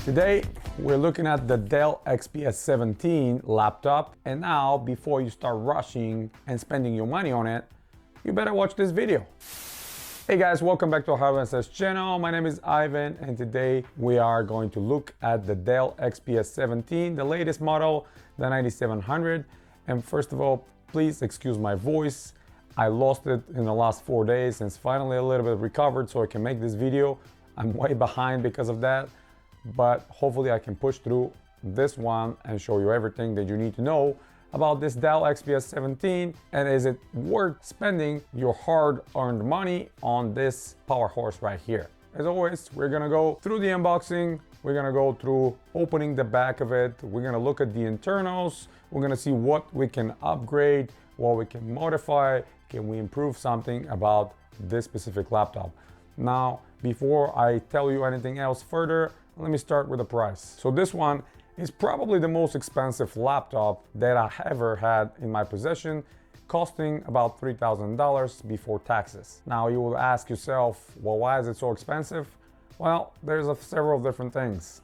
Today, we're looking at the Dell XPS 17 laptop. And now, before you start rushing and spending your money on it, you better watch this video. Hey guys, welcome back to our Hardware Access channel. My name is Ivan, and today we are going to look at the Dell XPS 17, the latest model, the 9700. And first of all, please excuse my voice. I lost it in the last 4 days and it's finally a little bit recovered so I can make this video. I'm way behind because of that, but hopefully I can push through this one and show you everything that you need to know about this Dell XPS 17 and is it worth spending your hard-earned money on this power horse right here. As always, we're gonna go through the unboxing, we're gonna go through opening the back of it, we're gonna look at the internals, we're gonna see what we can upgrade, what we can modify, can we improve something about this specific laptop. Now, before I tell you anything else further, let me start with the price. So this one is probably the most expensive laptop that I ever had in my possession, costing about $3,000 before taxes. Now you will ask yourself, well, why is it so expensive? Well, there's several different things.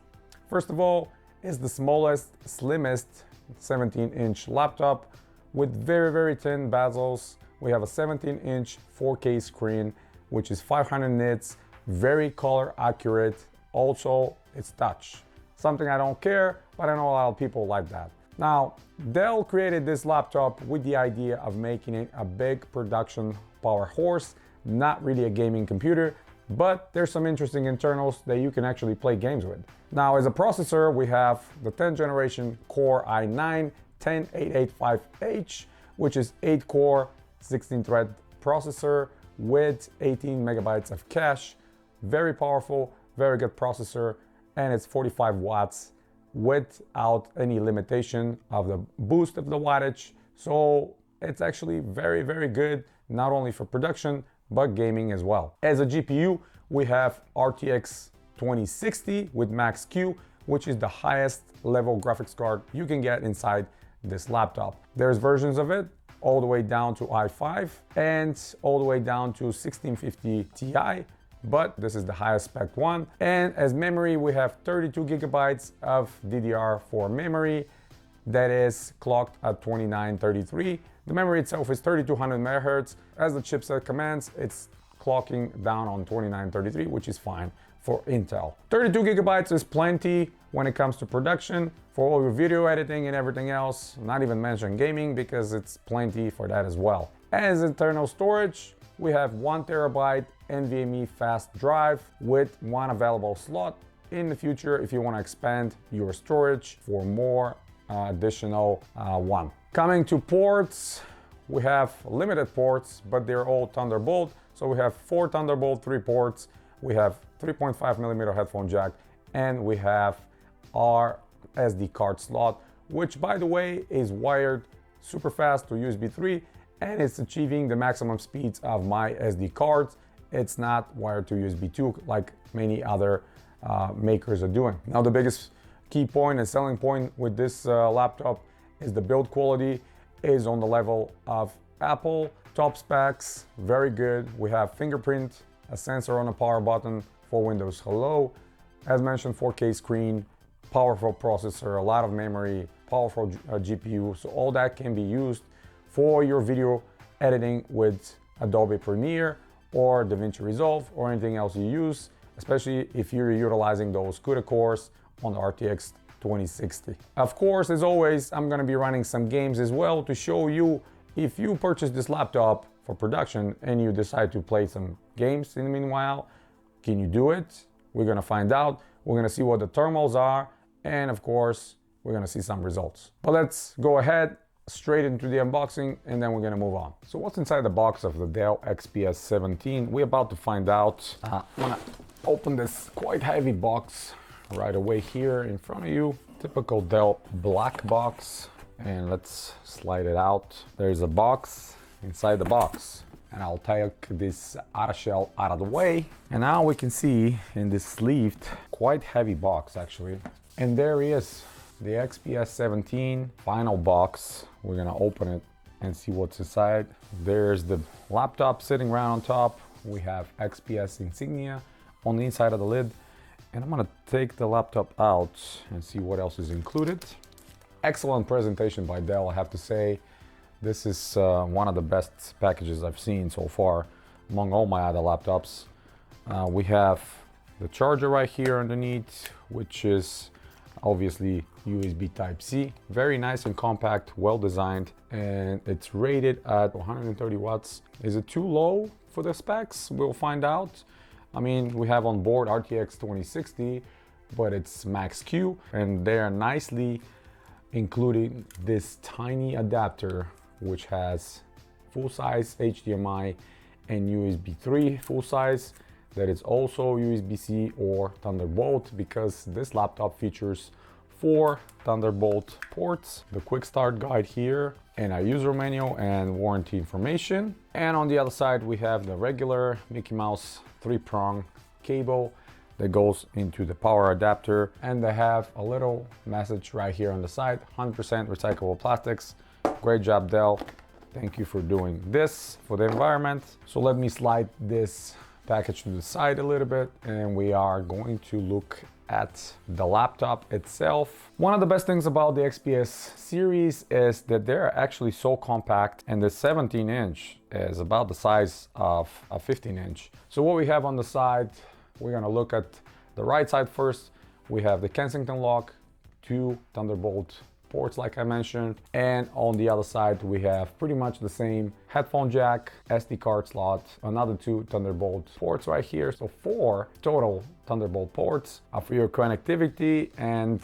First of all, it's the smallest, slimmest 17-inch laptop with very, very thin bezels. We have a 17-inch 4K screen, which is 500 nits, very color accurate. Also, it's touch. Something I don't care, but I know a lot of people like that. Now, Dell created this laptop with the idea of making it a big production power horse, not really a gaming computer, but there's some interesting internals that you can actually play games with. Now, as a processor, we have the 10th generation Core i9 10885H, which is 8-core, 16-thread processor with 18 megabytes of cache. Very powerful, very good processor, and it's 45 watts without any limitation of the boost of the wattage. So it's actually very, very good, not only for production, but gaming as well. As a GPU, we have RTX 2060 with Max-Q, which is the highest level graphics card you can get inside this laptop. There's versions of it all the way down to i5 and all the way down to 1650 Ti, but this is the highest spec one. And as memory, we have 32 gigabytes of DDR4 memory that is clocked at 2933. The memory itself is 3200 megahertz. As the chipset commands, it's clocking down on 2933, which is fine for Intel. 32 gigabytes is plenty when it comes to production for all your video editing and everything else, not even mention gaming because it's plenty for that as well. As internal storage, we have 1 terabyte NVMe fast drive with 1 available slot. In the future, if you want to expand your storage for more additional one. Coming to ports, we have limited ports, but they're all Thunderbolt. So we have 4 Thunderbolt 3 ports, we have 3.5mm headphone jack, and we have our SD card slot, which by the way is wired super fast to USB 3 and it's achieving the maximum speeds of my SD cards. It's not wired to USB 2 like many other makers are doing. Now the biggest key point and selling point with this laptop is the build quality is on the level of Apple. Top specs, very good. We have fingerprint, a sensor on the power button for Windows Hello. As mentioned, 4K screen, powerful processor, a lot of memory, powerful GPU. So all that can be used for your video editing with Adobe Premiere or DaVinci Resolve or anything else you use, especially if you're utilizing those CUDA cores on the RTX 2060. Of course, as always, I'm gonna be running some games as well to show you if you purchase this laptop for production and you decide to play some games in the meanwhile, can you do it? We're gonna find out. We're gonna see what the thermals are, and of course, we're gonna see some results. But let's go ahead straight into the unboxing and then we're gonna move on. So what's inside the box of the Dell XPS 17? We're about to find out. I'm gonna open this quite heavy box right away here in front of you. Typical Dell black box. And let's slide it out. There's a box inside the box. And I'll take this outer shell out of the way. And now we can see in this sleeved, quite heavy box actually. And there he is, the XPS 17 final box. We're gonna open it and see what's inside. There's the laptop sitting right on top. We have XPS insignia on the inside of the lid. And I'm gonna take the laptop out and see what else is included. Excellent presentation by Dell, I have to say. This is one of the best packages I've seen so far among all my other laptops. We have the charger right here underneath, which is obviously USB Type-C. Very nice and compact, well designed, and it's rated at 130 watts. Is it too low for the specs? We'll find out. I mean, we have on board RTX 2060, but it's Max-Q, and they are nicely including this tiny adapter, which has full-size HDMI and USB 3 full-size. That is also USB-C or Thunderbolt, because this laptop features 4 Thunderbolt ports, the quick start guide here, and a user manual and warranty information. And on the other side, we have the regular Mickey Mouse 3-prong cable that goes into the power adapter. And they have a little message right here on the side, 100% recyclable plastics. Great job, Dell. Thank you for doing this for the environment. So let me slide this package to the side a little bit, and we are going to look at the laptop itself. One of the best things about the XPS series is that they're actually so compact, and the 17-inch is about the size of a 15-inch. So what we have on the side, we're gonna look at the right side first. We have the Kensington lock, 2 Thunderbolt ports like I mentioned, and on the other side we have pretty much the same headphone jack, SD card slot, another 2 Thunderbolt ports right here. So 4 total Thunderbolt ports for your connectivity, and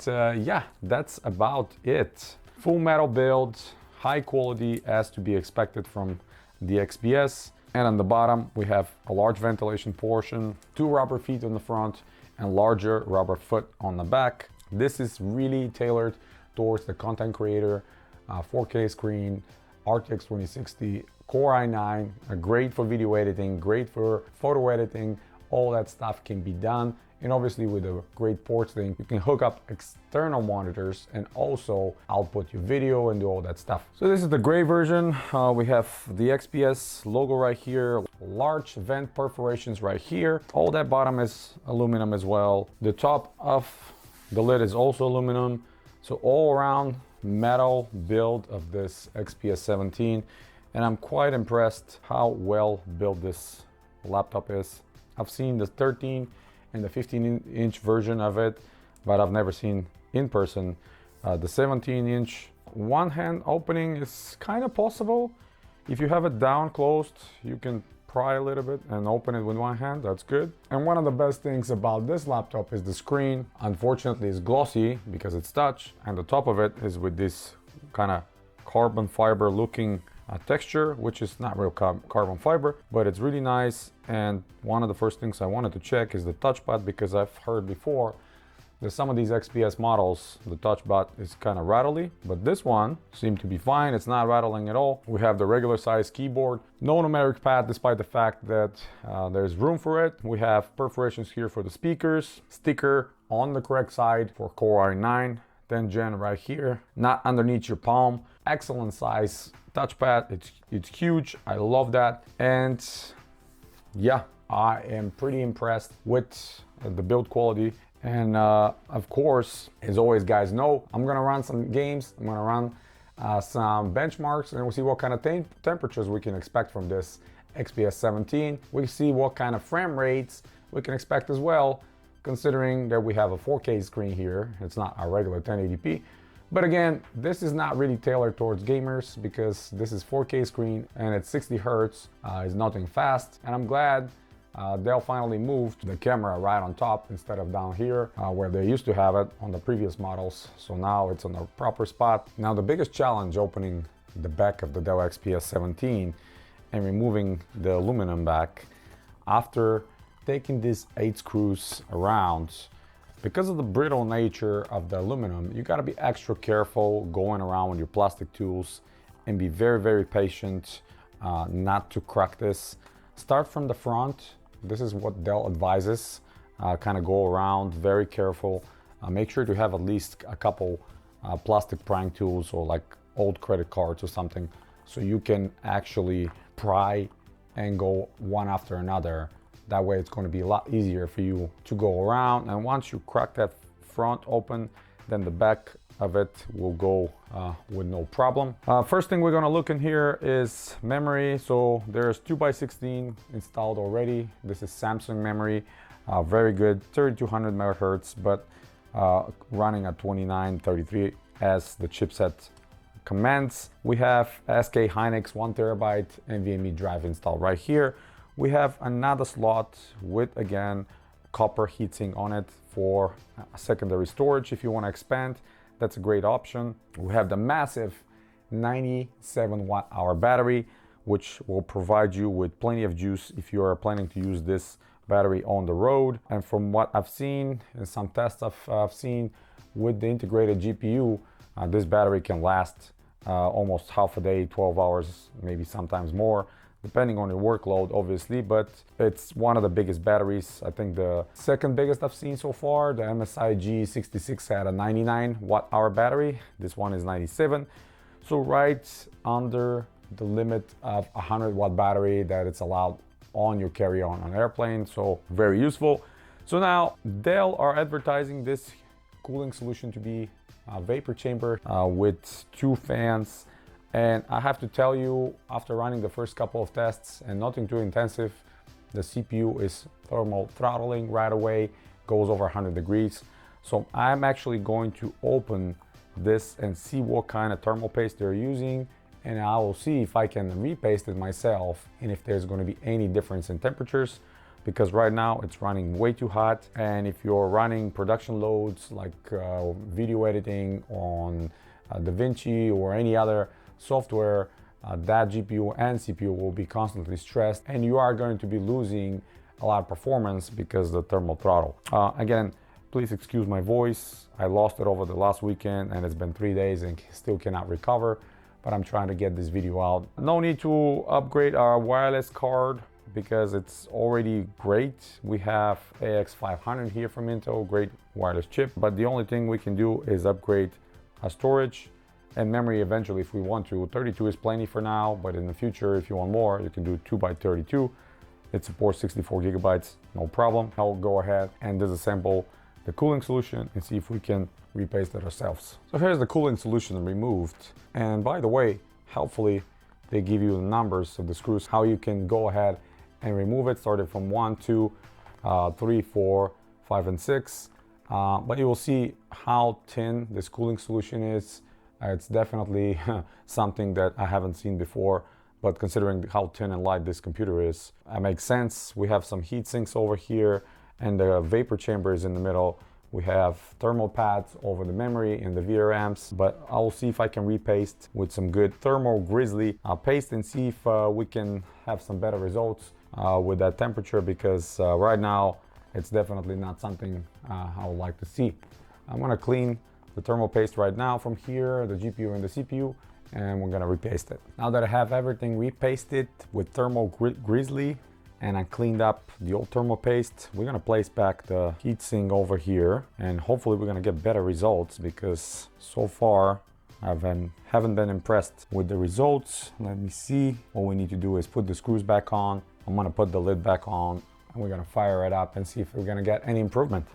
yeah, that's about it. Full metal build, high quality as to be expected from the XPS. And on the bottom we have a large ventilation portion, 2 rubber feet on the front and larger rubber foot on the back. This is really tailored towards the content creator, 4K screen, RTX 2060, Core i9, great for video editing, great for photo editing. All that stuff can be done. And obviously with a great ports thing, you can hook up external monitors and also output your video and do all that stuff. So this is the gray version. We have the XPS logo right here, large vent perforations right here. All that bottom is aluminum as well. The top of the lid is also aluminum. So all around metal build of this XPS 17, and I'm quite impressed how well built this laptop is. I've seen the 13 and the 15-inch version of it, but I've never seen in person the 17-inch. One hand opening is kind of possible. If you have it down closed, you can pry a little bit and open it with one hand. That's good. And one of the best things about this laptop is the screen. Unfortunately, it's glossy because it's touch, and the top of it is with this kind of carbon fiber looking texture, which is not real carbon fiber, but it's really nice. And one of the first things I wanted to check is the touchpad, because I've heard before that some of these XPS models, the touchpad is kind of rattly, but this one seemed to be fine. It's not rattling at all. We have the regular size keyboard, no numeric pad, despite the fact that there's room for it. We have perforations here for the speakers, sticker on the correct side for Core i9, 10th gen right here, not underneath your palm. Excellent size touchpad, it's huge, I love that. And yeah, I am pretty impressed with the build quality. And of course, as always, guys know, I'm gonna run some games, I'm gonna run some benchmarks, and we'll see what kind of temperatures we can expect from this XPS 17. We'll see what kind of frame rates we can expect as well, considering that we have a 4K screen here. It's not a regular 1080p. But again, this is not really tailored towards gamers, because this is 4K screen and it's 60 Hertz, it's nothing fast. And I'm glad Dell finally moved the camera right on top instead of down here where they used to have it on the previous models. So now it's on the proper spot. Now the biggest challenge opening the back of the Dell XPS 17 and removing the aluminum back, after taking these 8 screws around, because of the brittle nature of the aluminum, you got to be extra careful going around with your plastic tools and be very, very patient not to crack this. Start from the front. This is what Dell advises. Kind of go around, very careful. Make sure to have at least a couple plastic prying tools or like old credit cards or something, so you can actually pry and go one after another That way it's going to be a lot easier for you to go around. And once you crack that front open, then the back of it will go with no problem. First thing we're going to look in here is memory. So there's 2x16 installed already. This is Samsung memory, very good, 3200 megahertz, but running at 2933 as the chipset commands. We have SK Hynix 1 terabyte NVMe drive installed right here. We have another slot with, again, copper heatsink on it for secondary storage if you want to expand. That's a great option. We have the massive 97 watt-hour battery, which will provide you with plenty of juice if you are planning to use this battery on the road. And from what I've seen and some tests I've seen with the integrated GPU, this battery can last almost half a day, 12 hours, maybe sometimes more, depending on your workload, obviously, but it's one of the biggest batteries. I think the second biggest I've seen so far, the MSI G66 had a 99 watt-hour battery. This one is 97. So right under the limit of 100 watt battery that it's allowed on your carry-on on airplane. So very useful. So now Dell are advertising this cooling solution to be a vapor chamber with 2 fans. And I have to tell you, after running the first couple of tests and nothing too intensive, the CPU is thermal throttling right away, goes over 100 degrees. So I'm actually going to open this and see what kind of thermal paste they're using, and I will see if I can repaste it myself and if there's going to be any difference in temperatures, because right now it's running way too hot. And if you're running production loads like video editing on DaVinci or any other software, that GPU and CPU will be constantly stressed, and you are going to be losing a lot of performance because of the thermal throttle. Again, please excuse my voice. I lost it over the last weekend and it's been 3 days and still cannot recover, but I'm trying to get this video out. No need to upgrade our wireless card because it's already great. We have AX500 here from Intel, great wireless chip, but the only thing we can do is upgrade our storage and memory eventually if we want to. 32 is plenty for now, but in the future, if you want more, you can do 2x32. It supports 64 gigabytes, no problem. I'll go ahead and disassemble the cooling solution and see if we can repaste it ourselves. So here's the cooling solution removed. And by the way, helpfully, they give you the numbers of the screws, how you can go ahead and remove it, starting from 1, 2, 3, 4, 5, and 6. But you will see how thin this cooling solution is. It's definitely something that I haven't seen before, but considering how thin and light this computer is, it makes sense. We have some heat sinks over here and the vapor chamber is in the middle. We have thermal pads over the memory and the VRAMs, but I'll see if I can repaste with some good thermal grizzly paste and see if we can have some better results with that temperature, because right now it's definitely not something I would like to see. I'm gonna clean the thermal paste right now from here, the GPU and the CPU, and we're gonna repaste it. Now that I have everything repasted with thermal grizzly and I cleaned up the old thermal paste, we're gonna place back the heatsink over here, and hopefully we're gonna get better results, because so far I haven't been impressed with the results. Let me see. All we need to do is put the screws back on. I'm gonna put the lid back on and we're gonna fire it up and see if we're gonna get any improvement.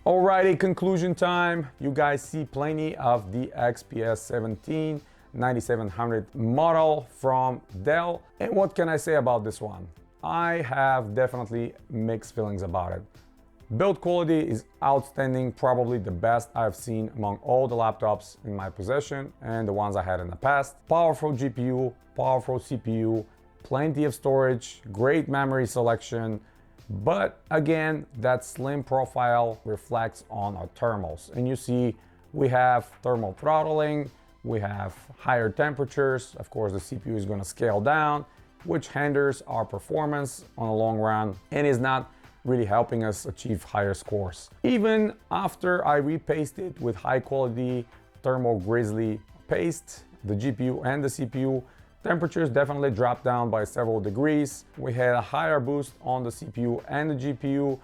Alrighty, conclusion time. You guys see plenty of the XPS 17 9700 model from Dell. And what can I say about this one? I have definitely mixed feelings about it. Build quality is outstanding, probably the best I've seen among all the laptops in my possession and the ones I had in the past. Powerful GPU, powerful CPU, plenty of storage, great memory selection, but again, that slim profile reflects on our thermals. And you see, we have thermal throttling, we have higher temperatures. Of course, the CPU is going to scale down, which hinders our performance on the long run and is not really helping us achieve higher scores. Even after I repasted with high quality thermal grizzly paste, the GPU and the CPU, temperatures definitely dropped down by several degrees. We had a higher boost on the CPU and the GPU.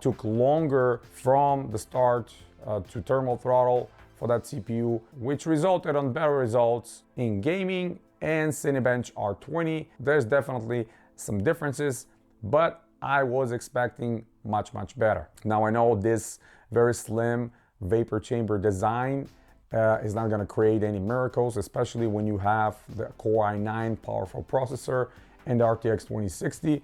Took longer from the start to thermal throttle for that CPU, which resulted on better results in gaming and Cinebench R20. There's definitely some differences, but I was expecting much better. Now I know this very slim vapor chamber design is not going to create any miracles, especially when you have the Core i9 powerful processor and the RTX 2060.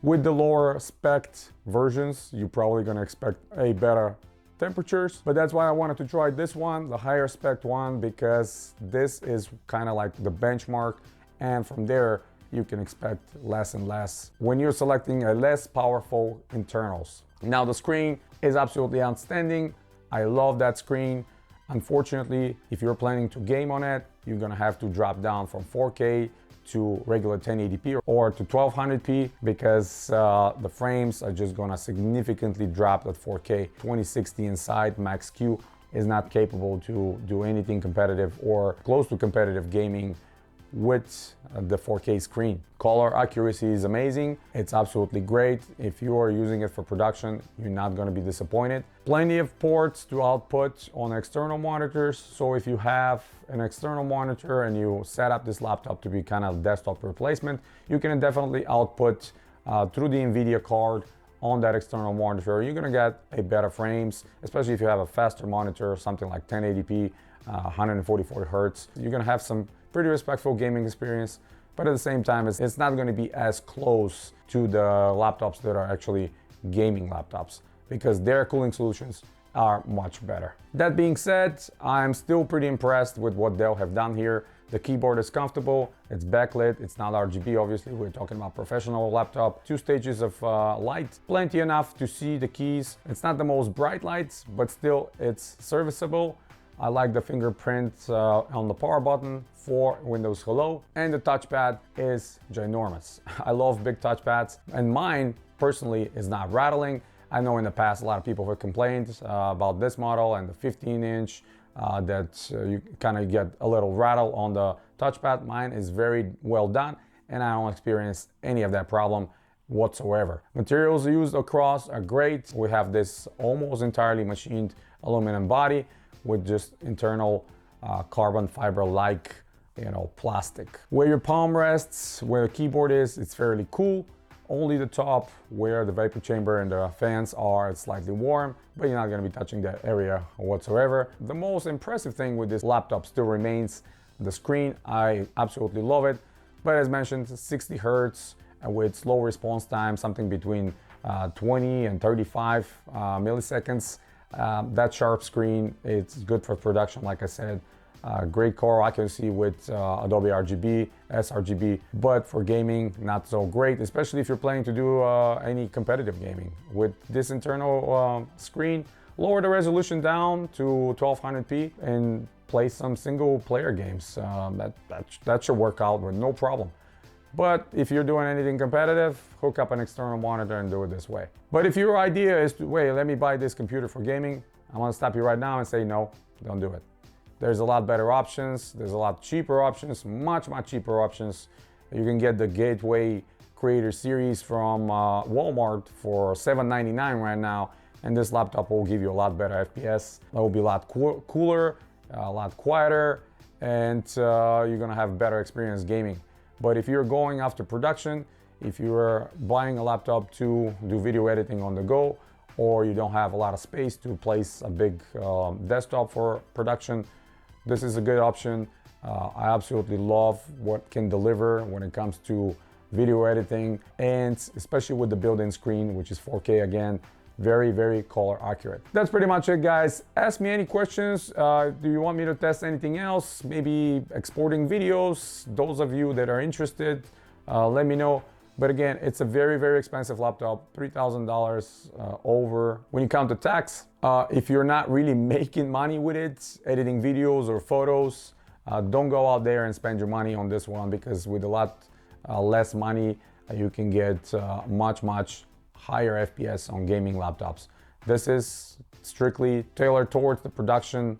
With the lower spec versions, you're probably going to expect a better temperatures, but that's why I wanted to try this one, the higher spec one, because this is kind of like the benchmark, and from there you can expect less and less when you're selecting a less powerful internals. Now the screen is absolutely outstanding. I love that screen. Unfortunately, if you're planning to game on it, you're gonna have to drop down from 4K to regular 1080p or to 1200p because the frames are just gonna significantly drop at 4K. 2060 inside Max-Q is not capable to do anything competitive or close to competitive gaming with the 4K screen. Color accuracy is amazing. It's absolutely great. If you are using it for production, you're not going to be disappointed. Plenty of ports to output on external monitors. So if you have an external monitor and you set up this laptop to be kind of desktop replacement, you can definitely output through the Nvidia card on that external monitor. You're going to get a better frames, especially if you have a faster monitor, something like 1080p, 144 Hertz. You're going to have some pretty respectful gaming experience, but at the same time, it's not going to be as close to the laptops that are actually gaming laptops because their cooling solutions are much better. That being said, I'm still pretty impressed with what Dell have done here. The keyboard is comfortable, it's backlit, it's not RGB obviously, we're talking about professional laptop. 2 stages of light, plenty enough to see the keys. It's not the most bright lights, but still it's serviceable. I like the fingerprint on the power button for Windows Hello, and the touchpad is ginormous. I love big touchpads, and mine personally is not rattling. I know in the past a lot of people have complained about this model and the 15-inch that you kind of get a little rattle on the touchpad. Mine is very well done, and I don't experience any of that problem whatsoever. Materials used across are great. We have this almost entirely machined aluminum body with just internal carbon fiber-like, plastic. Where your palm rests, where the keyboard is, it's fairly cool. Only the top where the vapor chamber and the fans are, it's slightly warm, but you're not going to be touching that area whatsoever. The most impressive thing with this laptop still remains the screen. I absolutely love it, but as mentioned, 60 Hertz with slow response time, something between 20 and 35 milliseconds. That sharp screen, it's good for production, like I said. Great color accuracy with Adobe RGB, sRGB, but for gaming, not so great, especially if you're planning to do any competitive gaming. With this internal screen, lower the resolution down to 1200p and play some single player games. That should work out with no problem. But if you're doing anything competitive, hook up an external monitor and do it this way. But if your idea is to, wait, let me buy this computer for gaming, I want to stop you right now and say, no, don't do it. There's a lot better options. There's a lot cheaper options, much cheaper options. You can get the Gateway Creator Series from Walmart for $7.99 right now. And this laptop will give you a lot better FPS. It will be a lot cooler, a lot quieter, and you're gonna have better experience gaming. But if you're going after production, if you're buying a laptop to do video editing on the go, or you don't have a lot of space to place a big desktop for production, this is a good option. I absolutely love what can deliver when it comes to video editing, and especially with the built-in screen, which is 4K again, very color accurate. That's pretty much it, guys. Ask me any questions. Do you want me to test anything else? Maybe exporting videos? Those of you that are interested, let me know. But again, it's a very expensive laptop, $3,000 over when you count the tax. If you're not really making money with it, editing videos or photos, don't go out there and spend your money on this one, because with a lot less money, you can get much higher FPS on gaming laptops. This is strictly tailored towards the production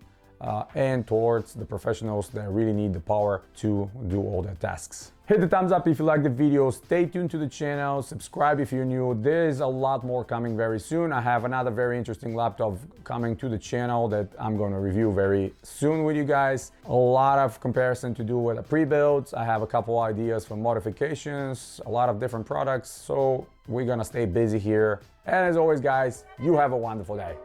and towards the professionals that really need the power to do all their tasks. Hit the thumbs up if you like the video, stay tuned to the channel, subscribe if you're new. There's a lot more coming very soon. I have another very interesting laptop coming to the channel that I'm going to review very soon with you guys. A lot of comparison to do with the pre-builds. I have a couple ideas for modifications, a lot of different products. So we're going to stay busy here. And as always, guys, you have a wonderful day.